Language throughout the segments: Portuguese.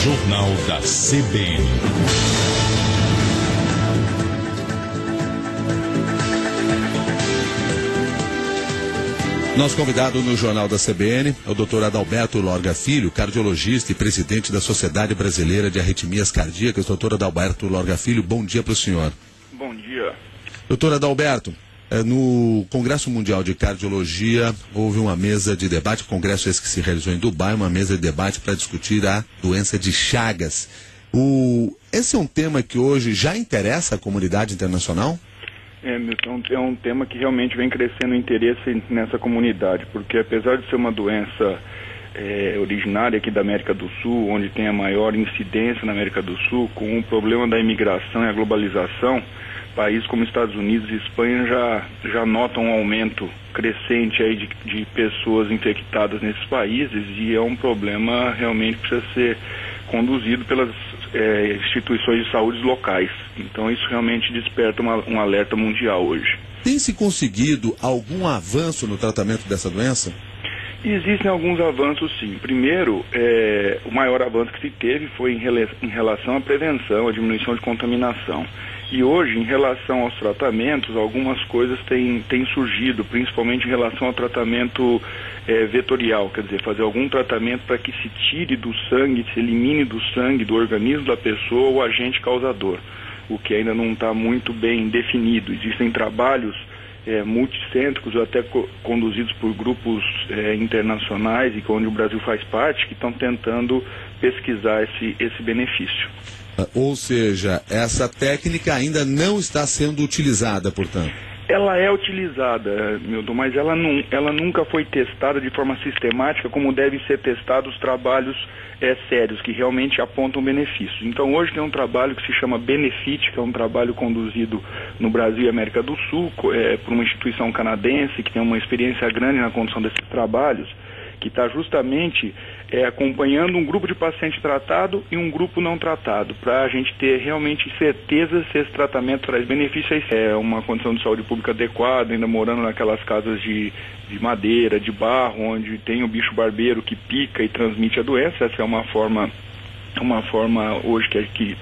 Jornal da CBN. Nosso convidado no Jornal da CBN é o Dr. Adalberto Lorga Filho, cardiologista e presidente da Sociedade Brasileira de Arritmias Cardíacas. Dr. Adalberto Lorga Filho, bom dia para o senhor. Bom dia. Dr. Adalberto, no Congresso Mundial de Cardiologia houve uma mesa de debate, congresso esse que se realizou em Dubai, uma mesa de debate para discutir a doença de Chagas. Esse é um tema que hoje já interessa a comunidade internacional? É um tema que realmente vem crescendo o interesse nessa comunidade, porque apesar de ser uma doença originária aqui da América do Sul, onde tem a maior incidência na América do Sul, com o problema da imigração e a globalização, países como Estados Unidos e Espanha já notam um aumento crescente aí de pessoas infectadas nesses países, e é um problema realmente que precisa ser conduzido pelas instituições de saúde locais. Então isso realmente desperta um alerta mundial hoje. Tem se conseguido algum avanço no tratamento dessa doença? Existem alguns avanços, sim. Primeiro, o maior avanço que se teve foi em relação à prevenção, à diminuição de contaminação. E hoje, em relação aos tratamentos, algumas coisas têm surgido, principalmente em relação ao tratamento vetorial, quer dizer, fazer algum tratamento para que se tire do sangue, se elimine do sangue, do organismo da pessoa, o agente causador, o que ainda não está muito bem definido. Existem trabalhos multicêntricos, ou até conduzidos por grupos internacionais, e onde o Brasil faz parte, que estão tentando pesquisar esse benefício. Ou seja, essa técnica ainda não está sendo utilizada, portanto? Ela é utilizada, Milton, mas ela nunca foi testada de forma sistemática como devem ser testados os trabalhos sérios, que realmente apontam benefícios. Então hoje tem um trabalho que se chama Benefit, que é um trabalho conduzido no Brasil e América do Sul, por uma instituição canadense que tem uma experiência grande na condução desses trabalhos, que está justamente acompanhando um grupo de paciente tratado e um grupo não tratado, para a gente ter realmente certeza se esse tratamento traz benefícios. É uma condição de saúde pública adequada, ainda morando naquelas casas de madeira, de barro, onde tem o bicho barbeiro que pica e transmite a doença. Essa é uma forma hoje que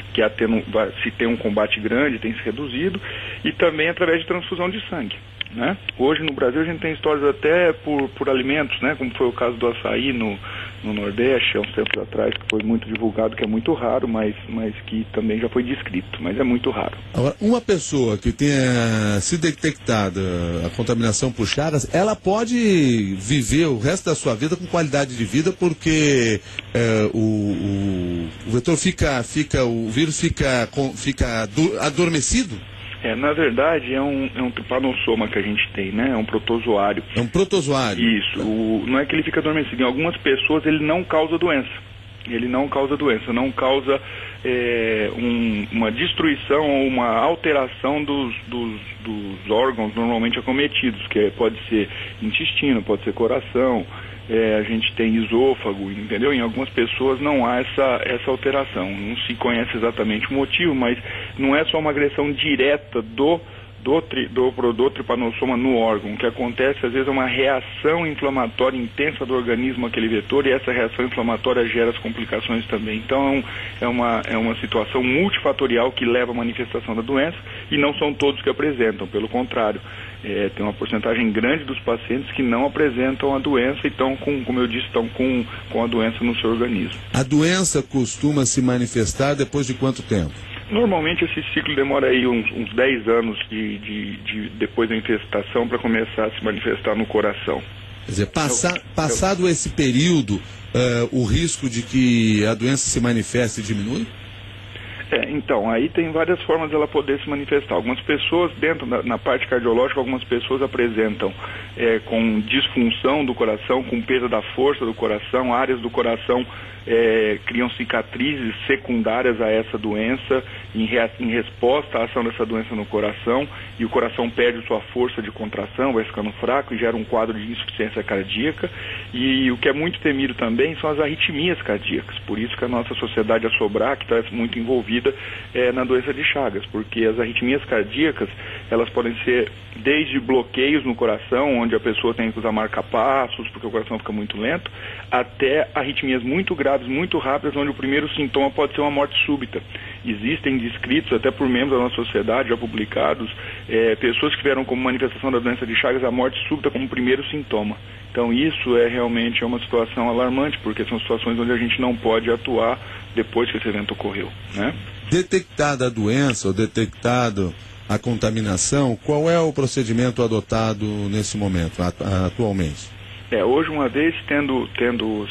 se tem um combate grande, tem se reduzido, e também através de transfusão de sangue, né? Hoje no Brasil a gente tem histórias até por alimentos, né? Como foi o caso do açaí no Nordeste, há uns tempos atrás, que foi muito divulgado, que é muito raro, mas que também já foi descrito, mas é muito raro. Agora, uma pessoa que tenha sido detectada a contaminação por Chagas, ela pode viver o resto da sua vida com qualidade de vida, porque o vetor o vírus fica adormecido? Na verdade, é um tripanossoma que a gente tem, né? É um protozoário. É um protozoário. Isso. Não é que ele fica adormecido. Em algumas pessoas ele não causa doença. Não causa uma destruição ou uma alteração dos órgãos normalmente acometidos, que pode ser intestino, pode ser coração. A gente tem esôfago, entendeu? Em algumas pessoas não há essa alteração. Não se conhece exatamente o motivo, mas não é só uma agressão direta do tripanossoma no órgão. O que acontece, às vezes, é uma reação inflamatória intensa do organismo àquele vetor, e essa reação inflamatória gera as complicações também. Então, é uma situação multifatorial que leva à manifestação da doença, e não são todos que apresentam, pelo contrário. Tem uma porcentagem grande dos pacientes que não apresentam a doença e estão com a doença no seu organismo. A doença costuma se manifestar depois de quanto tempo? Normalmente esse ciclo demora aí uns 10 anos depois da infestação para começar a se manifestar no coração. Quer dizer, passado esse período, o risco de que a doença se manifeste diminui? Então, aí tem várias formas dela poder se manifestar. Algumas pessoas, na parte cardiológica, algumas pessoas apresentam com disfunção do coração, com perda da força do coração, áreas do coração criam cicatrizes secundárias a essa doença, em resposta à ação dessa doença no coração, e o coração perde sua força de contração, vai ficando fraco e gera um quadro de insuficiência cardíaca. E o que é muito temido também são as arritmias cardíacas. Por isso que a nossa sociedade, a SOBRAC, está muito envolvida na doença de Chagas, porque as arritmias cardíacas, elas podem ser desde bloqueios no coração, onde a pessoa tem que usar marca-passos, porque o coração fica muito lento, até arritmias muito graves graves, muito rápidas, onde o primeiro sintoma pode ser uma morte súbita. Existem descritos, até por membros da nossa sociedade, já publicados, pessoas que tiveram como manifestação da doença de Chagas a morte súbita como primeiro sintoma. Então isso realmente uma situação alarmante, porque são situações onde a gente não pode atuar depois que esse evento ocorreu, né? Detectada a doença ou detectado a contaminação, qual é o procedimento adotado nesse momento, atualmente? Hoje, uma vez tendo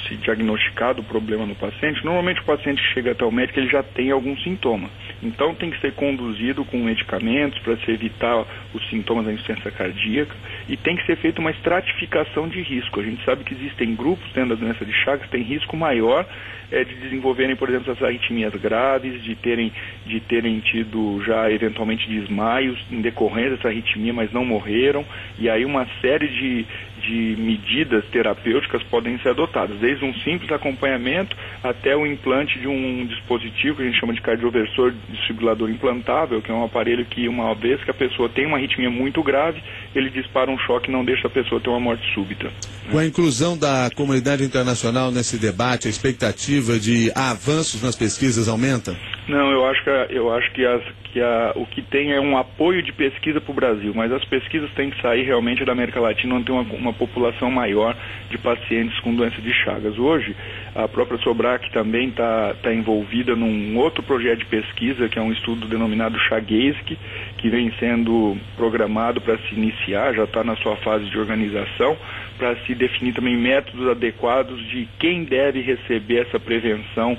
se diagnosticado o problema no paciente, normalmente o paciente chega até o médico, ele já tem algum sintoma. Então tem que ser conduzido com medicamentos para se evitar os sintomas da insuficiência cardíaca e tem que ser feita uma estratificação de risco. A gente sabe que existem grupos dentro da doença de Chagas que têm risco maior de desenvolverem, por exemplo, essas arritmias graves, de terem tido já eventualmente desmaios em decorrência dessa arritmia, mas não morreram, e aí uma série de medidas terapêuticas podem ser adotadas, desde um simples acompanhamento até o implante de um dispositivo que a gente chama de cardioversor desfibrilador implantável, que é um aparelho que, uma vez que a pessoa tem uma arritmia muito grave, ele dispara um choque e não deixa a pessoa ter uma morte súbita. Com a inclusão da comunidade internacional nesse debate, a expectativa de avanços nas pesquisas aumenta? Não, eu acho que o que tem é um apoio de pesquisa para o Brasil, mas as pesquisas têm que sair realmente da América Latina, onde tem uma população maior de pacientes com doença de Chagas. Hoje, a própria Sobrac também está envolvida num outro projeto de pesquisa, que é um estudo denominado Chaguesque, que vem sendo programado para se iniciar, já está na sua fase de organização, para se definir também métodos adequados de quem deve receber essa prevenção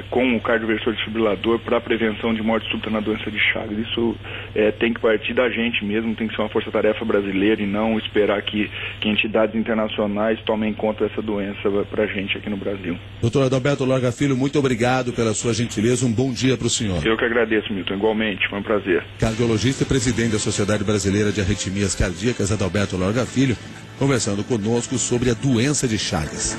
com o cardioversor desfibrilador para a prevenção de morte súbita na doença de Chagas. Isso tem que partir da gente mesmo, tem que ser uma força-tarefa brasileira e não esperar que entidades internacionais tomem conta dessa doença para a gente aqui no Brasil. Doutor Adalberto Lorga Filho, muito obrigado pela sua gentileza, um bom dia para o senhor. Eu que agradeço, Milton, igualmente, foi um prazer. Cardiologista e presidente da Sociedade Brasileira de Arritmias Cardíacas, Adalberto Lorga Filho, conversando conosco sobre a doença de Chagas.